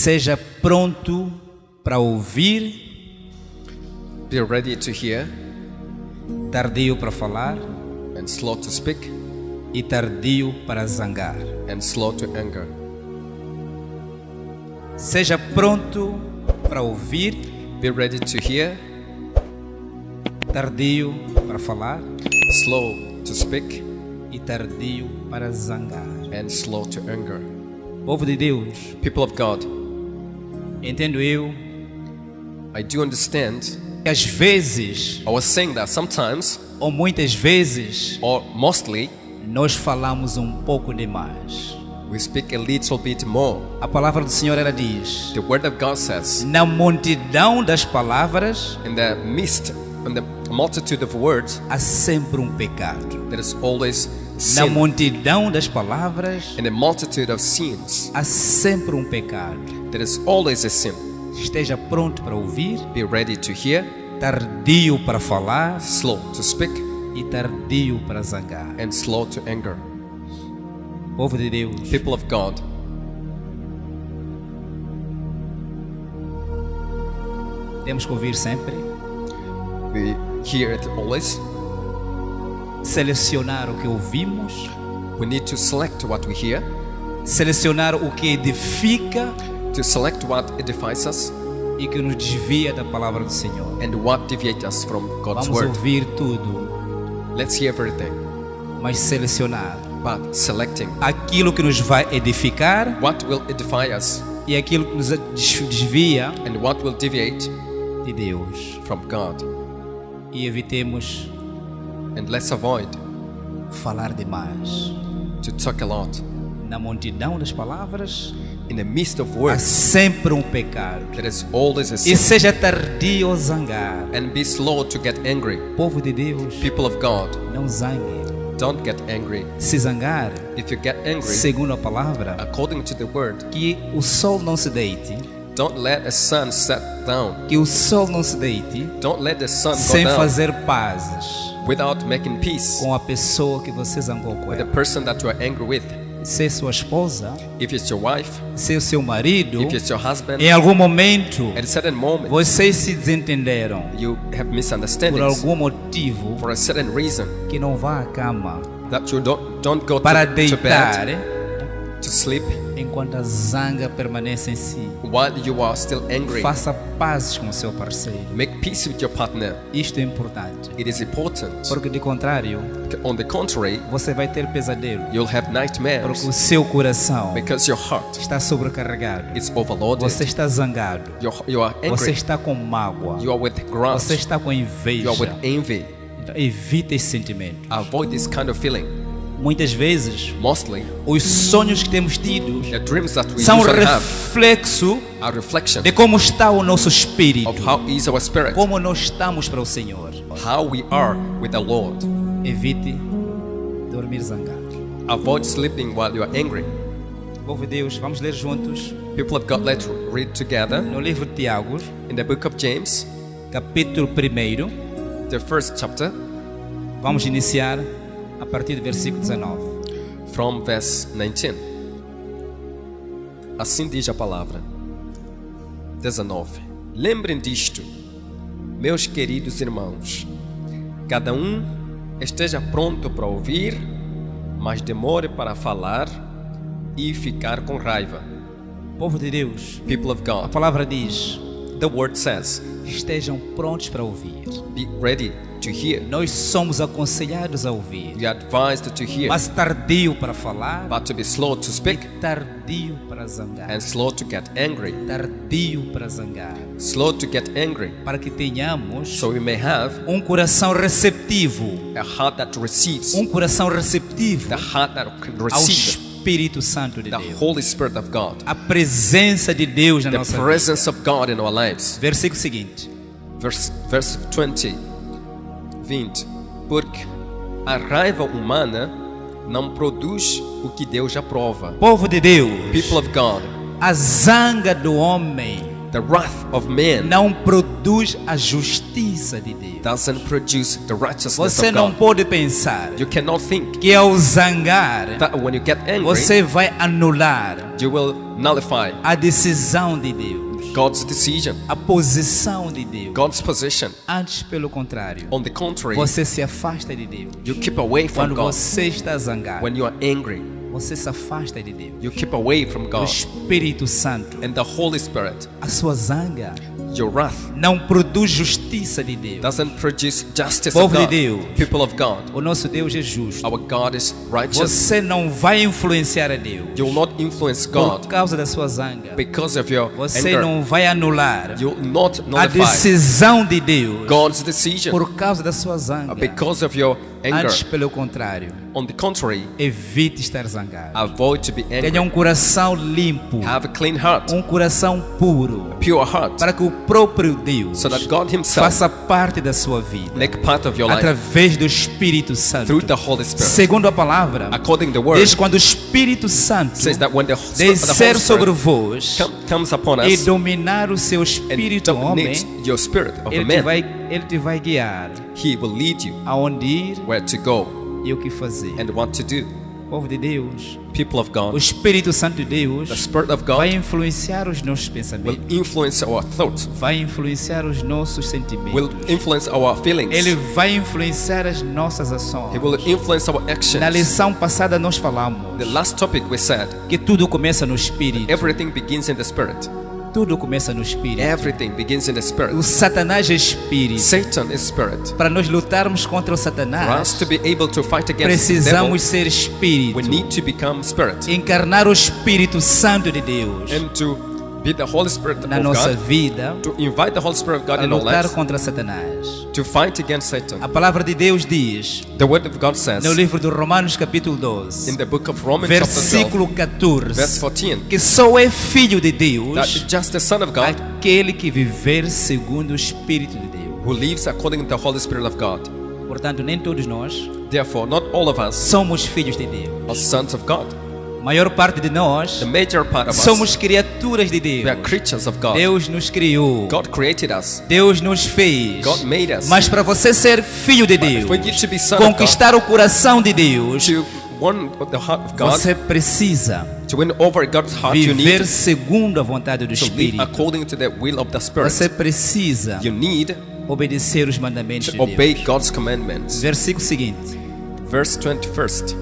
Seja pronto para ouvir, Be ready to hear tardio para falar and slow to speak e tardio para zangar. and slow to anger. Seja pronto para ouvir, Be ready to hear, tardio para falar slow to speak e tardio para zangar. and slow to anger. Povo de Deus, People of God, entendo eu I do understand. que às vezes, I was saying that sometimes, ou muitas vezes, or mostly, nós falamos um pouco demais. we speak a little bit more. A palavra do Senhor, ela diz: The word of God says, na multidão das palavras in the midst, in the multitude of words, há sempre um pecado. there is always Na sin. multidão das palavras In the multitude of sins, há sempre um pecado. there is always a sin. Esteja pronto para ouvir, Be ready to hear, tardio para falar slow to speak, e tardio para zangar. and slow to anger. Povo de Deus, People of God, temos que ouvir sempre, we hear it always. selecionar o que ouvimos, We need to select what we hear, selecionar o que edifica to select what edifies us, e que nos desvia da palavra do Senhor. and what deviates us from God's Vamos word. ouvir tudo, Let's hear everything, mas selecionar but selecting aquilo que nos vai edificar what will edify us e aquilo que nos desvia and what will deviate de Deus. from God. E evitemos And let's avoid falar demais. to talk a lot. Na multidão das palavras In the midst of há words, sempre um pecado. there is always a E sin. seja tardio ou zangar. And be slow to get angry. Povo de Deus, People of God, não zangue. don't get angry. Se zangar, If you get angry, segundo a palavra, according to the word, que o sol não se deite, don't let the sun set down. que o sol não se deite Don't let the sun go sem down fazer pazes without making peace com a pessoa que você zangou com with the ela. person that you are angry with. Se é sua esposa, If it's your wife, se é o seu marido, if it's your husband, em algum momento at a certain moment vocês se desentenderam you have por misunderstandings algum motivo for a certain reason que não vá à cama that you don't go para to deitar bed to sleep enquanto a zanga permanece em si. while you are still angry. Faça pazes com o seu parceiro. Make peace with your partner. Isto é importante, It is important. porque de contrário On the contrary, você vai ter pesadelo, you'll have porque nightmares o seu coração because your heart está sobrecarregado. is overloaded. Você está zangado. You are Você angry. está com mágoa. You are with Você grudge. está com You inveja. are with envy. Então, evite esse sentimento. Avoid this kind of feeling. Muitas vezes, Mostly, os sonhos que temos tido the dreams that we são usually have reflexo are reflection de como está o nosso espírito, of how is our spirit, como nós estamos para o Senhor. how we are with the Lord. Evite dormir zangado. Avoid sleeping while you are angry. Povo de Deus, vamos ler juntos People of God, let's read together no livro de Tiago, in the book of James, capítulo 1. the first chapter, Vamos iniciar a partir do versículo 19. from verse 19. Assim diz a palavra. 19. Lembrem disto, meus queridos irmãos. Cada um esteja pronto para ouvir, mas demore para falar e ficar com raiva. Povo de Deus, People of a God, palavra diz: the word says, estejam prontos para ouvir. be ready to hear. Nós somos aconselhados a ouvir, You are advised to hear, mas tardio para falar but to be slow to speak e tardio para zangar. and slow to get angry. Tardio para zangar, Slow to get angry, para que tenhamos so we may have coração receptivo, a heart that receives, coração receptivo the heart that can ao receive Espírito Santo de the Deus, Holy Spirit of God, a presença de Deus na the nossa vida. presence of God in our lives. Versículo seguinte: Verse 20. Porque a raiva humana não produz o que Deus aprova. povo de Deus, People of God, a zanga do homem The wrath of man não produz a justiça de Deus. doesn't produce the righteousness Você of não God. pode pensar You cannot think que ao zangar that when you get angry, você vai anular you will nullify a decisão de Deus, God's decision, a posição de Deus. God's position. Antes, pelo contrário, On the contrary, você se afasta de Deus. you keep away from Quando God. você está zangado, When you are angry, você se afasta de Deus. you keep away from O God. Espírito Santo, And the Holy Spirit, a sua zanga, your wrath, não produz justiça de Deus. doesn't produce justice Povo of de God. Deus. People of God, O nosso Deus é justo. our God is righteous. Você não vai influenciar a Deus You will not influence por God causa da sua zanga. because of your Você anger. não vai anular You will not a nullify decisão de Deus God's decision por causa da sua zanga. because of your anger. Antes, pelo contrário, On the contrary, evite estar zangado. avoid to be Tenha angry. um coração limpo, Have a clean heart, um coração puro, pure heart, para que o próprio Deus so that God Himself faça parte da sua vida make part of your life através do Espírito Santo. through the Holy Spirit. Segundo a palavra, According to the word, desde quando o Espírito Santo says that when the descer Holy sobre Spirit vós comes upon e us dominar o seu and espírito homem, dominates your spirit of a ele te man, vai guiar He will lead you aonde ir where to go e o que fazer. and what to do. Povo de Deus, People of o God, Espírito Santo de the Deus Spirit of vai God influenciar os nossos will pensamentos, influence our thoughts, vai influenciar os nossos will sentimentos, influence our feelings, ele vai influenciar as nossas ações. He will influence our Na actions. lição passada nós falamos The last topic we said, que tudo começa no Espírito. everything begins in the Spirit. Tudo começa no Espírito. Everything begins in the O Spirit. Satanás é Espírito. Satan is Spirit. Para nós lutarmos contra o For us Satanás, to be able to fight against the devil, precisamos ser we Espírito. need to become Spirit. Encarnar o Espírito Santo de Deus And to be the Holy Spirit na of nossa God, vida to invite the Holy Spirit of God para in our lutar lives, contra Satanás. to fight against Satan. A palavra de Deus diz, The Word of God says no livro de Romanos capítulo in 12, the book of Romans chapter 12, versículo verse 14, 14, que só é filho de that Deus just the Son of God aquele que viver segundo o Espírito de Deus. who lives according to the Holy Spirit of God. Portanto, nem todos nós Therefore, not all of us somos filhos de Deus. are sons of God. A maior parte de nós The major part of us, somos criaturas de we are Deus. creatures of God. Deus nos criou. God created us. Deus nos fez. God made us. Mas para você ser filho de Deus, For you to be son of God, conquistar o coração de Deus, to win the heart of God, você precisa to win over God's heart, you viver need segundo a vontade do to live Espírito. according to the will of the Spirit. Você precisa You need obedecer os mandamentos to de obey Deus. God's commandments. Versículo seguinte. Verse 21st.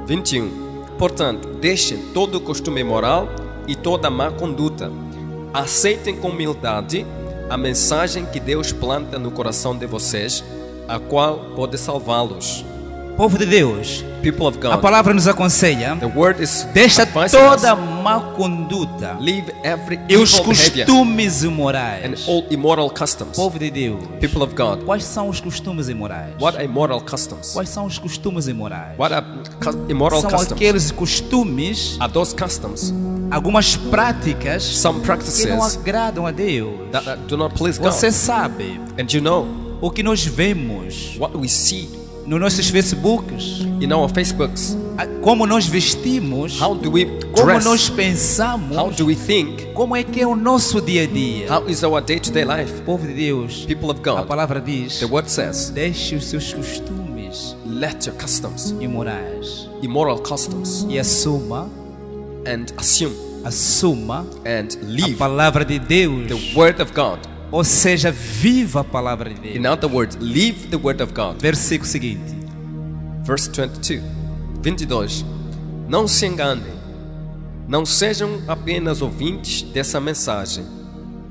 21. Portanto, deixem todo o costume moral e toda má conduta. Aceitem com humildade a mensagem que Deus planta no coração de vocês, a qual pode salvá-los. Povo de Deus, People of a God, palavra nos aconselha, the word is deixa advising toda us, má conduta leave every e os evil behavior costumes and immorais. all immoral customs. Povo de Deus, People of God, quais são os costumes imorais? what are immoral customs? Quais são os costumes imorais? What are immoral São customs? aqueles costumes, Are those customs, algumas práticas some que não practices agradam a Deus. that do not please God? Você sabe And you know o que nós vemos what we see nos nossos Facebooks, in our Facebooks. como nós vestimos, How do we como dress? nós pensamos, How do we think? como é que é o nosso dia a dia. How is our day-to-day life? Povo de Deus, People of a God, palavra diz, the word says, deixe os seus costumes let your customs, imorais immoral customs, e assuma and assume and a leave palavra de Deus. the word of God. Ou seja, viva a palavra de Deus. In other words, leave the word of God. Versículo seguinte. Verse 22. Não se enganem. Não sejam apenas ouvintes dessa mensagem,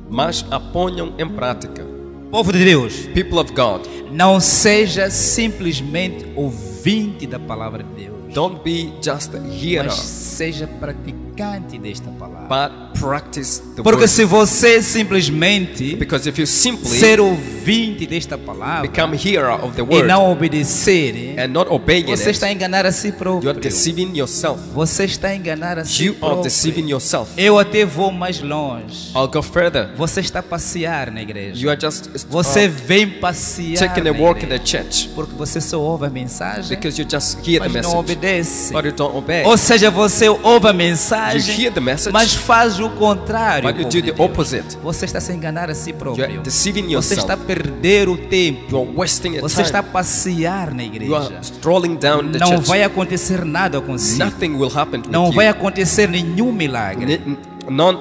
mas a ponham em prática. Povo de Deus, People of God, não seja simplesmente ouvinte da palavra de Deus, don't be just a hearer, mas seja praticante desta palavra. but practice the Porque word. se você simplesmente Because if you simply ser ouvinte desta palavra become hearer of the e word não obedecer, and not obeying você it, está a enganar a si you are próprio. deceiving yourself. Você está a enganar a si You are deceiving próprio. yourself. Eu até vou mais longe. I'll go further. Você está a passear na igreja. You are just Você vem passear taking a na walk in igreja. the church Porque você só ouve a mensagem, because you just hear the mas não message, obedece. but you don't obey. Ou seja, você ouve a mensagem, mensagem, hear the message, mas faz o contrário. but you povo do de the Deus. opposite. Você está se enganar a si You próprio. are deceiving Você está a yourself. perder o tempo. You are wasting your Você está a time. passear na You igreja. are strolling down the Não church. vai acontecer nada consigo. Nothing will happen Não with vai you. acontecer nenhum milagre None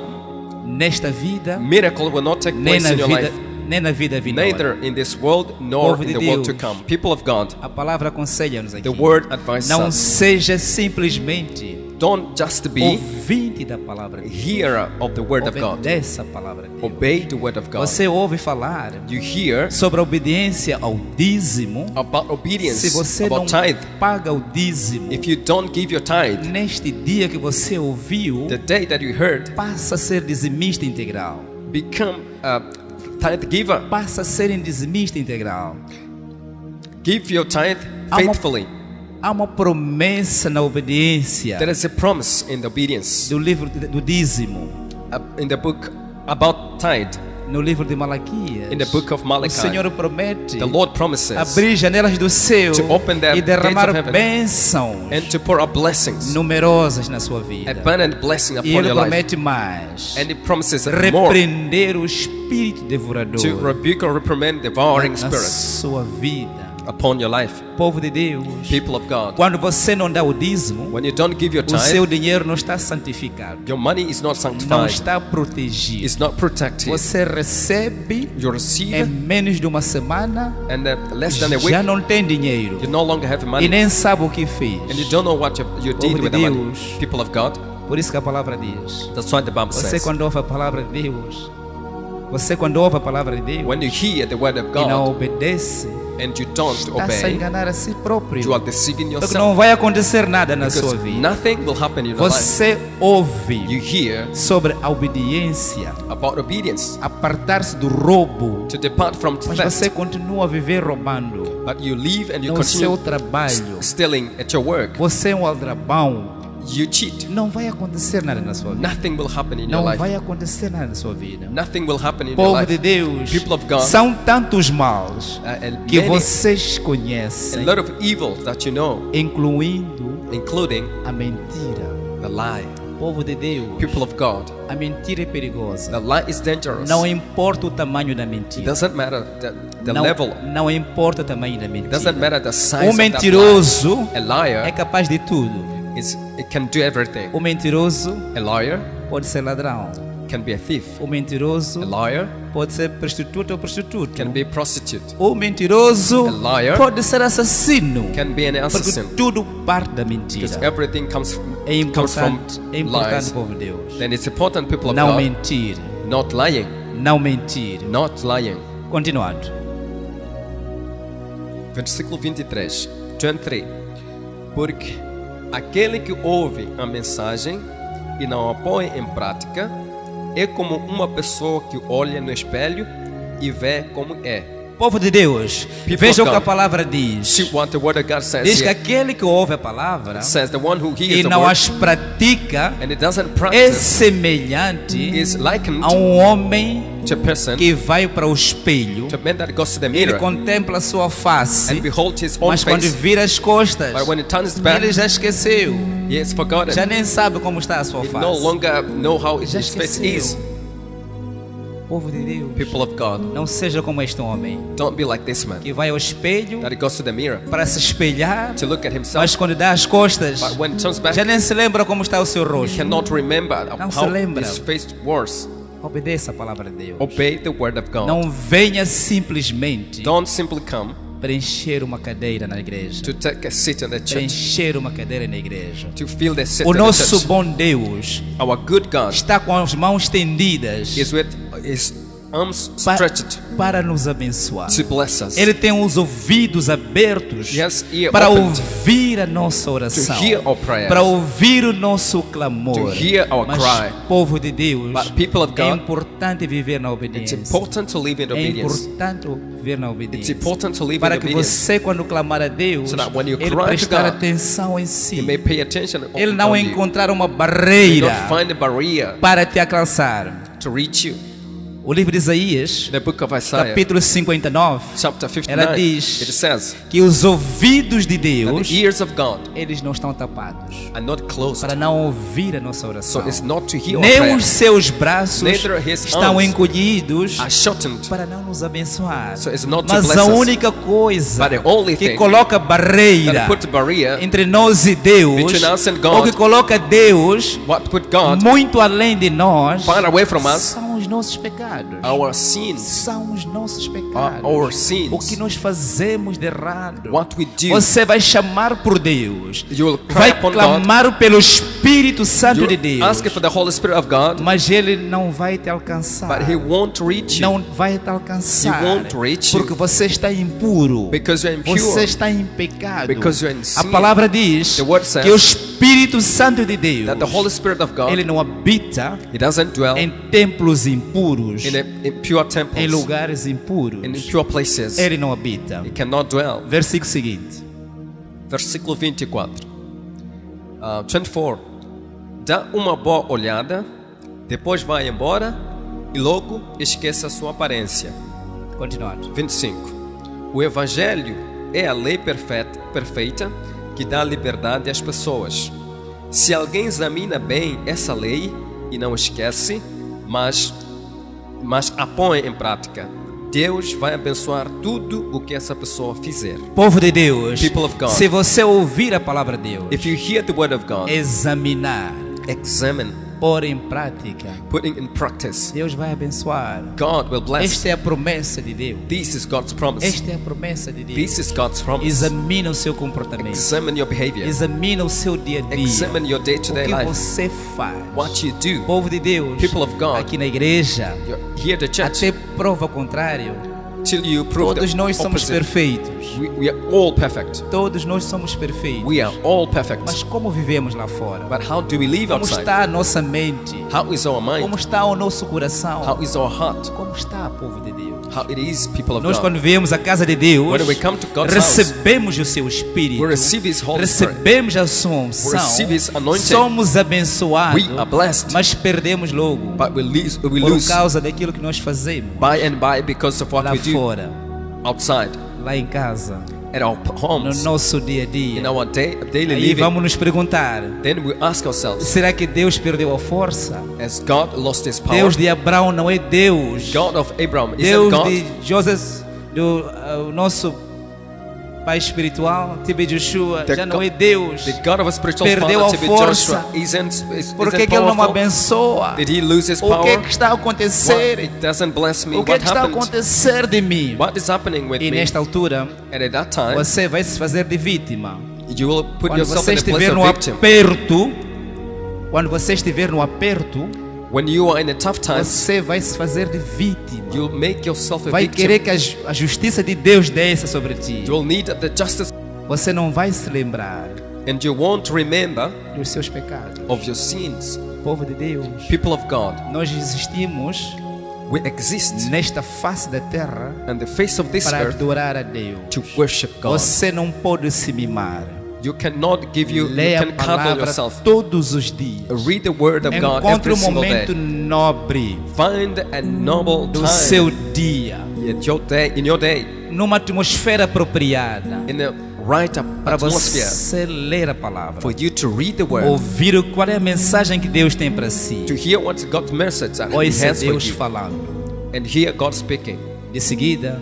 nesta vida, miracle will not take nem place na in your vida, life, nem na vida vindoura. neither in this world nor Povo in de the world to Deus. come. People of God, A palavra aconselha-nos aqui. the word advises Não us. seja simplesmente Don't just be ouvinte da palavra de Deus. hearer of the word of God. Obedeça a palavra de Deus. Obey the word of God. Você ouve falar You hear sobre a obediência ao dízimo. about Se obedience, você não about tithe. paga o dízimo, If you don't give your tithe, neste dia que você ouviu, the day that you heard, passa a ser dizimista integral. become a tithe giver. Passa a ser em dizimista integral. Give your tithe Há uma- faithfully. Há uma promessa na obediência There is a promise in the obedience. do livro do dízimo, In the book about tithe, no livro de Malaquias. in the book of O Malachi, Senhor promete the Lord promises abrir janelas do céu to open the e gates derramar of heaven bênçãos and to pour out blessings, numerosas na sua vida. abundant blessing E upon Ele your life. promete mais: And it promises more repreender o espírito devorador to rebuke or reprimand devouring na spirits sua vida. upon your life. Povo de Deus, People of God, quando você não dá o dízimo, when you don't give your o seu tithe, dinheiro não está santificado, your money is not não sanctified, está protegido. it's not protected. Você recebe You em receive, menos de uma semana, and less than a já week, não tem dinheiro you no longer have e money, nem sabe o que fez. and you don't know what you did Povo with de the money. Deus. People of God, Por isso que a palavra diz: that's what the Bible você says. quando ouve a palavra de Deus, você quando ouve a palavra de Deus When you hear the word of e não God obedece, and you don't está a se obey, enganar a si próprio. you are deceiving Porque yourself. não vai acontecer nada na sua Because vida. nothing will happen in your life. Você ouve You hear sobre a obediência, about obedience, apartar-se do roubo, to depart from mas theft, você continua a viver roubando but you leave and you no seu continue trabalho. stealing at your work. Você é um aldrabão. You cheat. Não vai acontecer nada na sua vida. Nothing will happen in your Não life. vai acontecer nada na sua vida. Nothing will happen in your Povo de life. Deus, People of God, são tantos maus and que many, vocês a conhecem, lot of evil that you know, incluindo including a mentira. the lie. Povo de Deus, People of God, a mentira é perigosa. the lie is dangerous. Não importa o tamanho da It mentira. doesn't matter the Não, level. não importa o tamanho da It doesn't mentira. matter the size O of that lie. mentiroso A liar é capaz de tudo. it can do everything. O mentiroso A liar pode ser ladrão. can be a thief. O mentiroso A liar pode ser prostituta ou prostituto. can be a prostitute. O mentiroso A liar pode ser assassino. can be an Porque assassin. tudo parte da Because mentira. everything comes É from importante, lies. povo de Deus. Then it's important, people of Não God, mentir. not lying. Não mentir. Not lying. Continuando. Versículo 23. 23. Porque aquele que ouve a mensagem e não a põe em prática é como uma pessoa que olha no espelho e vê como é. Povo de Deus, People veja o of que a God. palavra diz. See what the word of God says Diz que here. aquele que ouve a palavra It says the one who e hears the não word as pratica and it doesn't é practice semelhante is likened a um homem to a person, que vai para o espelho, to a man that goes to the ele mirror contempla a sua face, and behold his own mas quando face, vira as costas, but when he turns back, ele já esqueceu, he has forgotten. já nem sabe como está a sua He no face. longer know how Já his face esqueceu. is. Povo de Deus, People of God, não seja como este homem don't be like this man que vai ao espelho that he goes to the mirror para se espelhar, to look at himself, mas quando dá as costas, but when he turns back, já nem se lembra como está o seu he rosto. cannot remember Não se how lembra. his face was. Obedeça a palavra de Deus. Obey the word of God. Não venha simplesmente Don't simply come preencher uma cadeira na igreja. to take a seat in the church, Preencher uma cadeira na igreja. to fill the seat O in the nosso church. bom Deus Our good God está com as mãos tendidas is with his arms pa- stretched para nos abençoar. to bless us. Ele tem os ouvidos abertos He has ear para opened ouvir a nossa oração, to hear our prayers, para ouvir o nosso clamor. to hear our Mas, cry. povo de Deus, But people of é God, importante viver na it's obediência. important to live in É obedience. importante viver na It's obediência. important to live in Para que obedience. você, quando clamar a Deus, So that when you ele cry to prestar God, atenção em You si. may pay attention Ele on não you. encontrar uma You barreira don't find a barrier para te alcançar. to reach you. O livro de Isaías, In the book of Isaiah, capítulo 59, chapter ela 59, diz it says que os ouvidos de that the Deus, ears of God eles não estão tapados are not closed, para não ouvir a nossa oração. so it's not to hear our Nem prayer, os seus braços neither his estão arms encolhidos are shortened, para não nos abençoar. so it's not to Mas bless a us, única coisa but the only que thing coloca that barreira put barrier entre nós e Deus, between us and ou que God, coloca Deus what put God muito além de nós, far away from us, são os nossos pecados. our sins, São os nossos are pecados. our O que sins, nós fazemos de errado. what we do. Você vai chamar por Deus, You will cry vai upon God, clamar pelo Espírito Santo de you Deus, ask for the Holy Spirit of God, mas Ele não vai te alcançar. but He won't reach you Não vai te alcançar, He won't reach you. porque você está impuro, because you're você impure. está em pecado. Because you're in A sin. palavra diz The word says que o Espírito Santo de Deus, That the Holy Spirit of God, Ele não habita He doesn't dwell em templos impuros, in pure em temples, lugares impuros. in pure places. Ele não habita. He cannot dwell. Versículo seguinte. Versículo 24. 24. Dá uma boa olhada, depois vai embora e logo esqueça sua aparência. Continuando. 25. O Evangelho é a lei perfeita que dá liberdade às pessoas. Se alguém examina bem essa lei e não esquece, mas a põe em prática, Deus vai abençoar tudo o que essa pessoa fizer. Povo de Deus, People of God. se você ouvir a palavra de Deus, If you hear the word of God, examinar, examine, pôr em prática, putting in practice, Deus vai abençoar. God will bless. Esta é a promessa de Deus. This is God's promise. Esta é a promessa de Deus. This is God's promise. Examina o seu comportamento. Examine your behavior. Examina o seu dia a dia. Examine your O day-to-day que life. você faz. What you do. Povo de Deus, People of God. aqui na igreja, You're here at the church até prova contrário, till you prove todos the nós somos opposite. perfeitos. We are all perfect. Todos nós somos perfeitos. We are all perfect. Mas como vivemos lá fora? But how do we live Como outside? está a nossa mente? How is our Como mind? está o nosso coração? How is our heart? Como está, povo de Deus? How it is, people of Nós, God. quando viemos à casa de Deus, When we come to God's house, recebemos o seu Espírito, we receive His Holy Spirit. recebemos a sua We unção, receive His anointing. somos abençoados, We are blessed. mas perdemos logo But we lose por causa daquilo que nós fazemos by and by because of what lá we do fora, outside, lá em casa, at our no homes, nosso dia a in dia. our daily Aí living. vamos nos perguntar: Then we ask ourselves, será que Deus perdeu a força? has God lost His power? Deus de Abraão não é Deus. God of Abraham, isn't Deus God? de José, o nosso pai espiritual, Tibe Joshua, The já não God- é Deus. The God of a spiritual Perdeu father, a to be força. Joshua, isn't Por que, que Ele não me powerful? abençoa? Did He lose His O que é power? que está a What, acontecer? it doesn't bless me. O que é What que está a happened? acontecer de mim? What is happening with E me? nesta altura, And at that time, você vai se fazer de vítima. you will put Quando yourself você in the place estiver of no victim. aperto, quando você estiver no aperto, When you are in a tough time, você vai se fazer de vítima. you'll make yourself a Vai victim. querer que a justiça de Deus desça sobre ti. You will need the justice, Você não vai se lembrar and you won't remember dos seus pecados. of your sins. Povo de Deus, People of God, nós existimos we exist nesta face da terra on the face of this para earth adorar a Deus. to worship God. Você não pode se mimar. You cannot give you Leia a can cuddle palavra yourself. todos os dias. Read the word of God Encontre every um single momento day. nobre Find a noble do time seu dia, in your day, numa atmosfera apropriada, in a right para atmosphere você ler a palavra, for you to read the word, ouvir qual é a mensagem que Deus tem para si. to hear what God's message that He Ouça has for Deus you, falando. and hear God speaking. De seguida,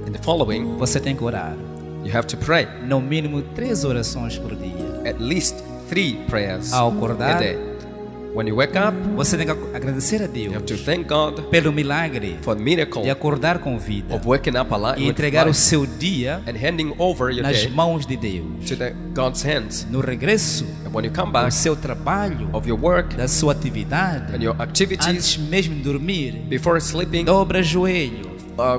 In the following, você tem que orar. you have to pray No mínimo 3 orações por dia. at least 3 prayers Ao a acordar, day. When you wake up, você tem que agradecer a you have Deus to thank God pelo milagre for the miracle de acordar com vida of waking up alive e with entregar o life seu dia and handing over your nas day mãos de Deus. to God's hands. No regresso And when you come do back seu trabalho, of your work da sua atividade, and your activities, antes mesmo de dormir, before sleeping, dobra joelho,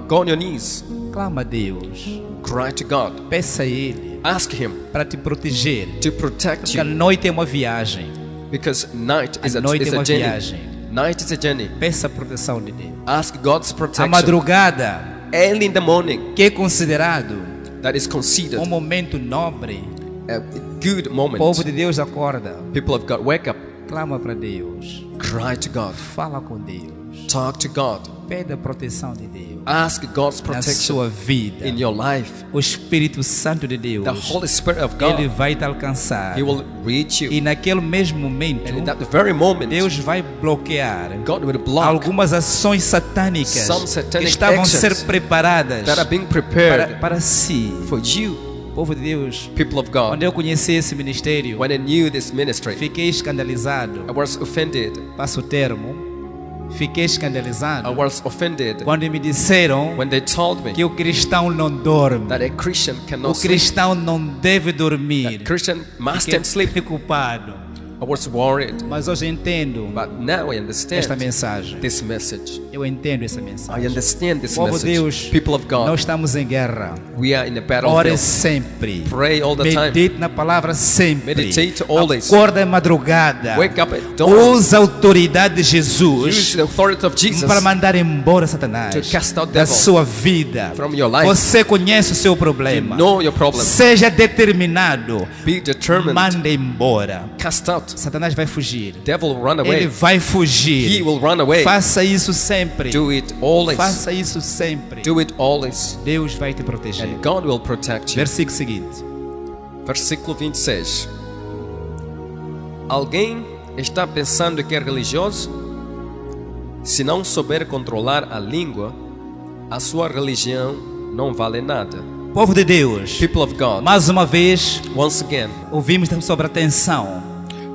go on your knees, clama a Deus, cry to God, peça a Ele ask Him para te proteger. to protect Porque a you, noite é uma viagem, because night is a noite é a uma journey. viagem. Night is a journey. Peça a proteção de Deus. Ask God's A protection. madrugada, Early in the morning, que é considerado that is considered um momento nobre, a good o moment. povo de Deus acorda, People of God, wake up, clama para Deus, cry to God, fala com Deus. Talk to God. Pede a proteção de Deus Ask God's na protection sua vida. in your life. O Espírito Santo de Deus, The Holy Spirit of Ele God, vai te alcançar. He will reach you. E naquele mesmo momento, And in that very moment, Deus vai bloquear God will block algumas ações satânicas some que satanic estavam a ser actions preparadas that are being prepared para si. for you, Povo de Deus, people of God. quando eu conheci esse ministério, When I knew this ministry, fiquei escandalizado. I was offended. Passo o termo. Fiquei I escandalizado was offended quando me disseram when they told me que o cristão não dorme. that a Christian O cannot sleep. cristão não deve dormir. That Christian must Fiquei sleep. preocupado. I was worried, Mas hoje entendo but now I esta understand mensagem. this message. Eu entendo essa I mensagem. understand this Povo de message. Deus, People of nós God, estamos em guerra. we are in a Ore battlefield. sempre. Pray all the time. Medite na palavra sempre. Meditate always. Acorda em madrugada. Wake up at dawn. Usa a autoridade de Use Jesus the authority of Jesus para mandar embora Satanás to cast out da devil sua vida. from your life. Você conhece o seu You problema. know your problem. Seja determinado. Be determined. Manda embora. Cast out. Satanás vai fugir. Devil will run Ele away. vai He fugir. will run away. Faça isso sempre. Do it always. Faça isso sempre. Do it always. Deus vai te proteger. And God will protect you. Versículo seguinte. Versículo 26. Alguém está pensando que é religioso? Se não souber controlar a língua, a sua religião não vale nada. Povo de Deus, People of God, mais uma vez once again, ouvimos sobre atenção.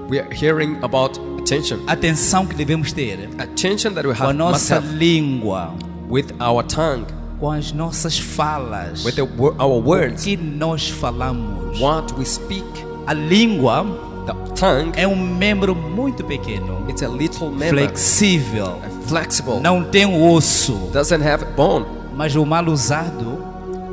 we are hearing about attention. Atenção que devemos ter Attention that we com a must nossa have língua, with our tongue, com as nossas falas. with our words, Que nós falamos. what we speak. A língua The tongue, é um membro muito pequeno, it's a little member, flexível, flexible, não tem osso, doesn't have bone, mas o mal usado,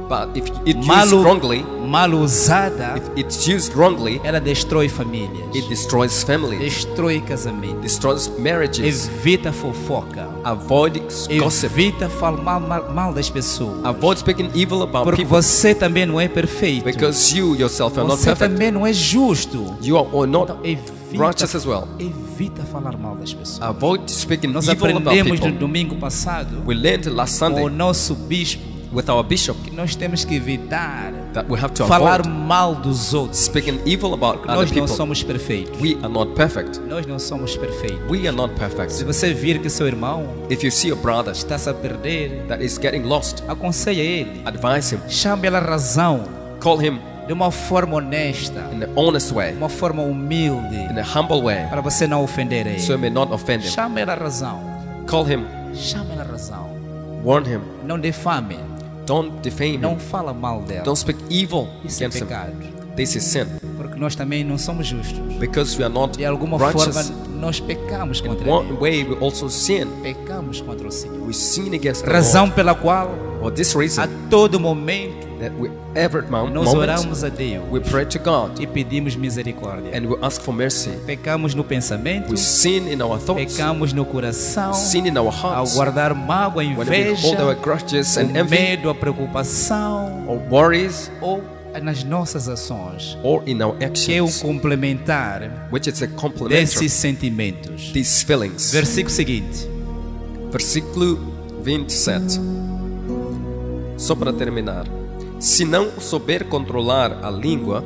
but if it used wrongly, mal usada, if it's used wrongly, ela destrói famílias, it destroys families, destrói casamento, destroys marriages. evita fofoca, Avoid gossip. evita falar mal das pessoas, Avoid speaking evil about porque people, você também não é perfeito, because you yourself are not você perfect. também não é justo, You are not evita, righteous as well. evita falar mal das pessoas. Avoid speaking Nós evil about aprendemos no people. domingo passado We learned last com o Sunday nosso bispo with our bishop que nós temos que evitar that we have to falar avoid mal dos outros. speaking evil about other Nós não people. somos perfeitos. We are not perfect. Nós não somos perfeitos. We are not Se perfect. você vir que seu irmão If you see a brother está-se a perder, that is getting lost, aconselhe ele. advise him. Chame ele a razão Call him de uma forma honesta, in an honest way, uma forma humilde, in a humble way, para você não ofender ele. so you may not offend him. Chame ele a razão. Call him, Chame ele a razão. warn him. Não defame. Don't defame Não him. fala mal dela. Don't speak evil Isso é against him. pecado. This is sin, Porque nós também não somos justos. because we are not De alguma righteous. forma, nós pecamos In contra one ele. way, we also sin. Pecamos contra o Senhor. We sin against the Razão Lord. pela qual, For this a reason, todo momento, that we every nós moment oramos a Deus we pray to God e pedimos misericórdia. and we ask for mercy. Pecamos no pensamento, We sin in our thoughts, pecamos no coração, sin in our ao hearts, guardar mágoa, when we inveja, hold our grudges o and envy, medo, a preocupação, or worries, ou nas nossas ações, or in our que é o actions, complementar which is a complementary desses sentimentos. these feelings. Versículo seguinte. Versículo 27. Só para terminar. Se não souber controlar a língua,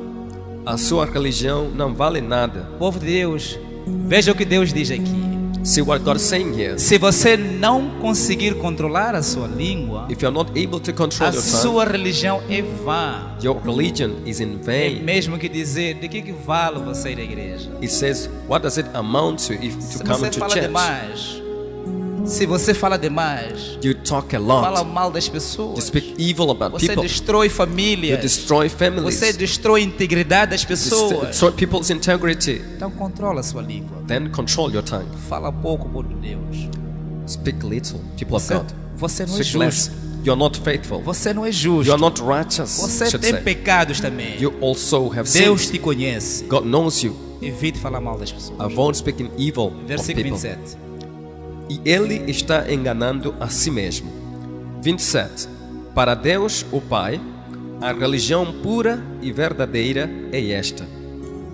a sua religião não vale nada. Povo de Deus, veja o que Deus diz aqui. See what God is saying here. Se você não conseguir controlar a sua língua, If you're not able to control a your tongue, sua religião é vã. your religion is in É vain. mesmo que dizer, de que vale você ir à igreja? It says, what does it amount to if Se to come você to fala church? demais, se você fala demais, You talk a fala lot. mal das You pessoas, speak evil about você people. destrói You famílias, destroy families. você destrói a integridade das You pessoas. destroy people's integrity. Então controla a sua língua. Then control your tongue. Fala pouco, povo de Deus. Speak little, people of Você, God. você não é Speak less. justo. You're not faithful. Você não é You justo. are not righteous, Você should tem say. pecados também. You also have Deus sins. te conhece. God knows you. Evite falar mal das pessoas. Avoid speaking evil of Versículo people. 27. E ele está enganando a si mesmo. 27. Para Deus, o Pai, a religião pura e verdadeira é esta: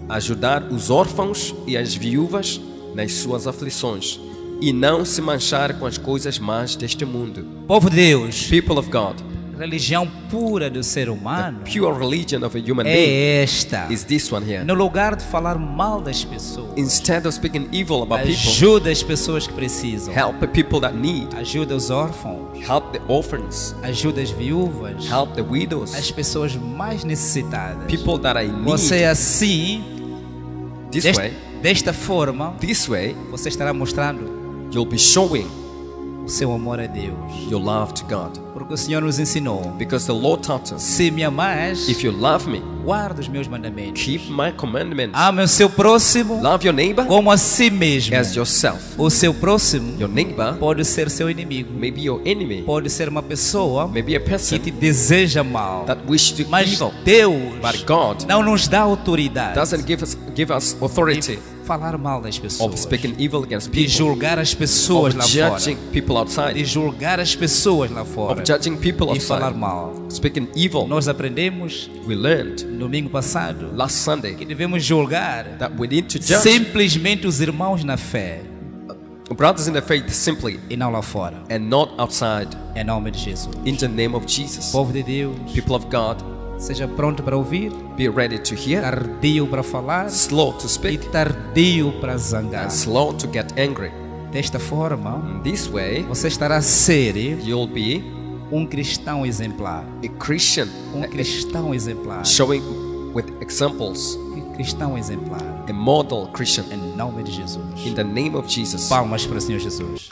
ajudar os órfãos e as viúvas nas suas aflições e não se manchar com as coisas más deste mundo. Povo de Deus, People of God, religião pura do ser humano pure religion of a human being é esta. is this one here. No lugar de falar mal das pessoas, Instead of speaking evil about people, ajuda as pessoas que precisam. help the people that need. Ajuda os órfãos, Help the orphans. ajuda as viúvas, Help the widows. as pessoas mais necessitadas. People that are in Você need. assim, This way, desta forma, você estará mostrando you'll be showing o seu amor a Deus. your love to God. Porque o Senhor nos ensinou: Because the Lord taught us, se me amares, if you love me, guarda os meus mandamentos. keep my commandments. Ame o seu próximo Love your neighbor como a si mesmo. as yourself. O seu próximo Your neighbor pode ser seu inimigo. may be your enemy, Pode ser uma pessoa may be a que person te deseja mal. that wish to Mas evil. Deus But God não nos dá autoridade doesn't give us authority de falar mal das of pessoas, speaking evil against de people, julgar as pessoas of lá fora, judging people de outside, julgar as pessoas lá fora of judging people e falar outside, mal. speaking evil. Nós aprendemos We learned no domingo passado last Sunday que devemos julgar that we need to judge simplesmente os irmãos na fé brothers in the faith simply e não lá fora. and not outside. Em nome de Jesus. In the name of Jesus. Povo de Deus, People of God, seja pronto para ouvir, be ready to hear, tardio para falar slow to e speak, tardio para zangar. and slow to get angry. Desta forma, In this way, você estará a ser you'll be um cristão exemplar. a Christian, Um cristão exemplar. showing with examples, Um cristão exemplar. a model Christian. Em nome de Jesus. In the name of Jesus. Palmas para o Senhor Jesus.